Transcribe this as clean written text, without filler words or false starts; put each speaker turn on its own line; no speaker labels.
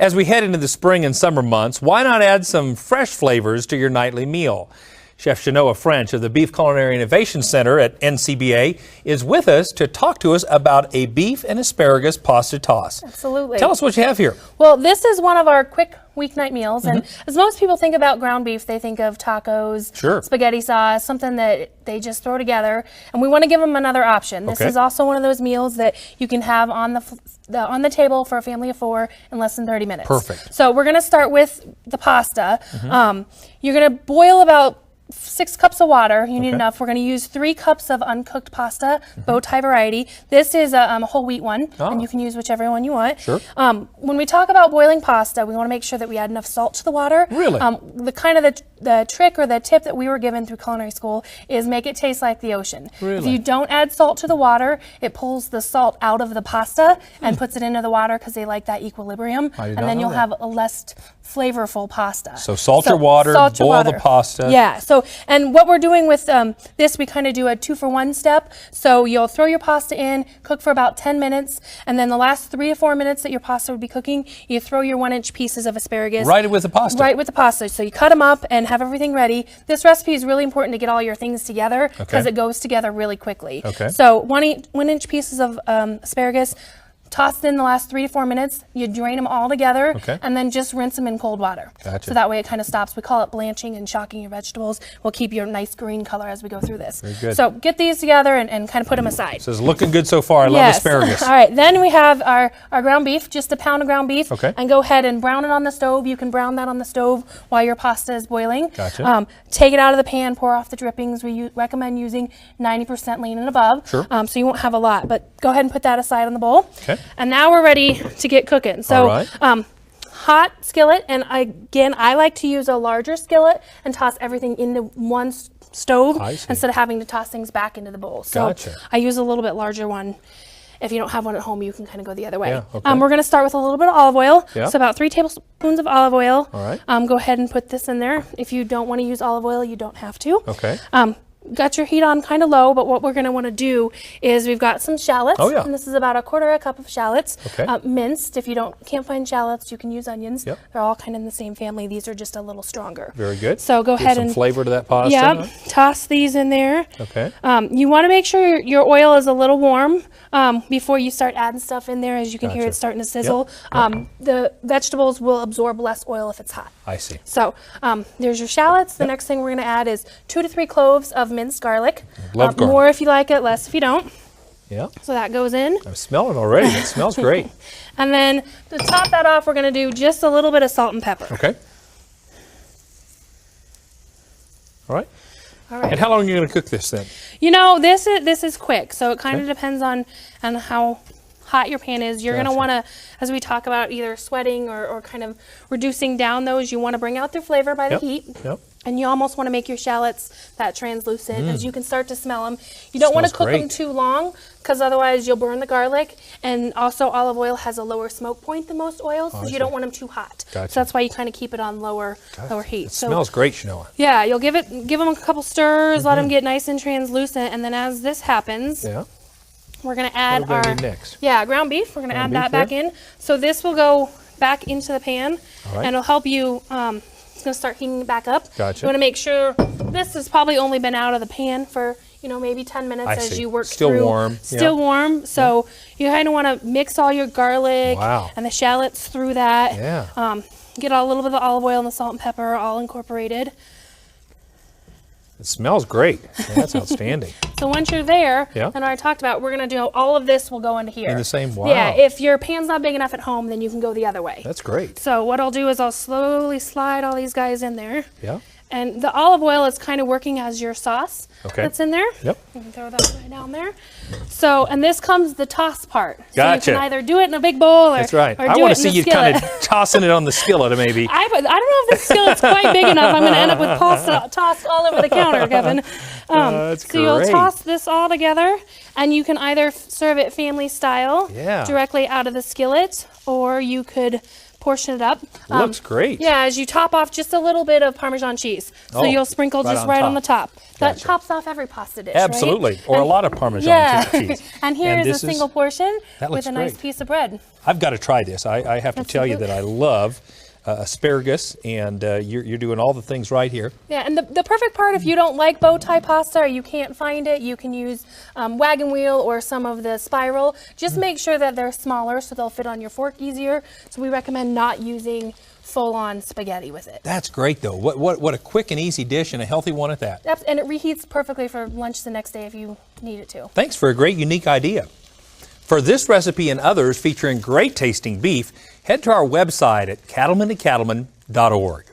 As we head into the spring and summer months, why not add some fresh flavors to your nightly meal? Chef Shenoa French of the Beef Culinary Innovation Center at NCBA is with us to talk to us about a beef and asparagus pasta toss.
Absolutely.
Tell us what you have here.
Well, this is one of our quick weeknight meals, and as most people think about ground beef, they think of tacos, spaghetti sauce, something that they just throw together, and we want to give them another option. This is also one of those meals that you can have on the table for a family of 4 in less than 30 minutes.
Perfect.
So we're going to start with the pasta. You're going to boil about 6 cups of water. You need enough. We're going to use 3 cups of uncooked pasta, bow tie variety. This is a whole wheat one, and you can use whichever one you want. When we talk about boiling pasta, we want to make sure that we add enough salt to the water.
Really?
The trick or the tip that we were given through culinary school is make it taste like the ocean.
Really?
If you don't add salt to the water, it pulls the salt out of the pasta and puts it into the water because they like that equilibrium, and then you'll have a less flavorful pasta.
So salt your water, boil the pasta.
Yeah. So, and what we're doing with this, we kind of do a 2-for-1 step. So you'll throw your pasta in, cook for about 10 minutes, and then the last 3 to 4 minutes that your pasta would be cooking, you throw your 1-inch pieces of asparagus.
Right with the pasta.
Right with the pasta. So you cut them up and have everything ready. This recipe is really important to get all your things together because it goes together really quickly. So 1-inch pieces of asparagus, toss it in the last 3 to 4 minutes. You drain them all together and then just rinse them in cold water. So that way it kind of stops. We call it blanching and shocking your vegetables. We'll keep your nice green color as we go through this.
Very good.
So get these together and kind of put them aside.
So it's looking good so far. I love asparagus.
All right, then we have our ground beef, just a pound of ground beef. And go ahead and brown it on the stove. You can brown that on the stove while your pasta is boiling. Take it out of the pan, pour off the drippings. We recommend using 90% lean and above. So you won't have a lot, but go ahead and put that aside on the bowl. And now we're ready to get cooking. So hot skillet, and I like to use a larger skillet and toss everything into one stove instead of having to toss things back into the bowl. So I use a little bit larger one. If you don't have one at home, you can kind of go the other way. We're going to start with a little bit of olive oil. So about 3 tablespoons of olive oil. Go ahead and put this in there. If you don't want to use olive oil, you don't have to. Got your heat on kind of low, but what we're going to want to do is we've got some shallots, and this is about 1/4 cup of shallots, minced. If you can't find shallots, you can use onions. They're all kind of in the same family. These are just a little stronger.
Very good.
So go ahead and
some flavor to that pasta.
Toss these in there. You want to make sure your oil is a little warm before you start adding stuff in there. As you can hear, it's starting to sizzle. The vegetables will absorb less oil if it's hot.
I see.
So there's your shallots. The next thing we're going to add is 2 to 3 cloves of minced garlic.
Love garlic.
More if you like it, less if you don't. So that goes in.
I'm smelling already. It smells great.
And then to top that off, we're going to do just a little bit of salt and pepper.
All right. And how long are you going to cook this then?
You know, this is quick, so it kind of depends on how hot your pan is. You're going to want to, as we talk about either sweating or kind of reducing down those, you want to bring out their flavor by the heat. And you almost want to make your shallots that translucent as you can start to smell them. You don't want to cook them too long because otherwise you'll burn the garlic. And also olive oil has a lower smoke point than most oils, so you don't want them too hot. So that's why you kind of keep it on lower heat.
It smells great, Shenoa.
Yeah, you'll give them a couple stirs, let them get nice and translucent, and then as this happens, we're going to add our ground beef. We're going to add that back in. So this will go back into the pan, and it'll help you. It's going to start heating back up. You want to make sure this has probably only been out of the pan for maybe 10 minutes as you work through. Still warm. So you kind of want to mix all your garlic and the shallots through that. Get a little bit of the olive oil and the salt and pepper all incorporated.
It smells great. That's outstanding.
So once you're there, and I talked about, we're going to do all of this will go into here.
In the same,
if your pan's not big enough at home, then you can go the other way.
That's great.
So what I'll do is I'll slowly slide all these guys in there. And the olive oil is kind of working as your sauce that's in there. You can throw that right down there. So, and this comes the toss part. So you can either do it in a big bowl or
I want to see you kind of tossing it on the skillet, maybe.
I don't know if the skillet's quite big enough. I'm going to end up with pasta tossed all over the counter, Kevin.
That's
so you'll toss this all together, and you can either serve it family style directly out of the skillet, or you could portion it up.
Looks great.
Yeah, as you top off just a little bit of Parmesan cheese. So you'll sprinkle just right on the top. That tops off every pasta dish,
Absolutely.
Right?
Or a lot of Parmesan cheese.
And here is a single portion with a nice
great.
piece of bread.
I've got to try this. I have to tell you that I love asparagus, and you're doing all the things right here.
Yeah, and the perfect part, if you don't like bow tie pasta or you can't find it, you can use wagon wheel or some of the spiral. Just make sure that they're smaller so they'll fit on your fork easier. So we recommend not using full-on spaghetti with it.
That's great, though. What a quick and easy dish, and a healthy one at that.
And it reheats perfectly for lunch the next day if you need it to.
Thanks for a great, unique idea. For this recipe and others featuring great tasting beef, head to our website at cattlemanandcattleman.org.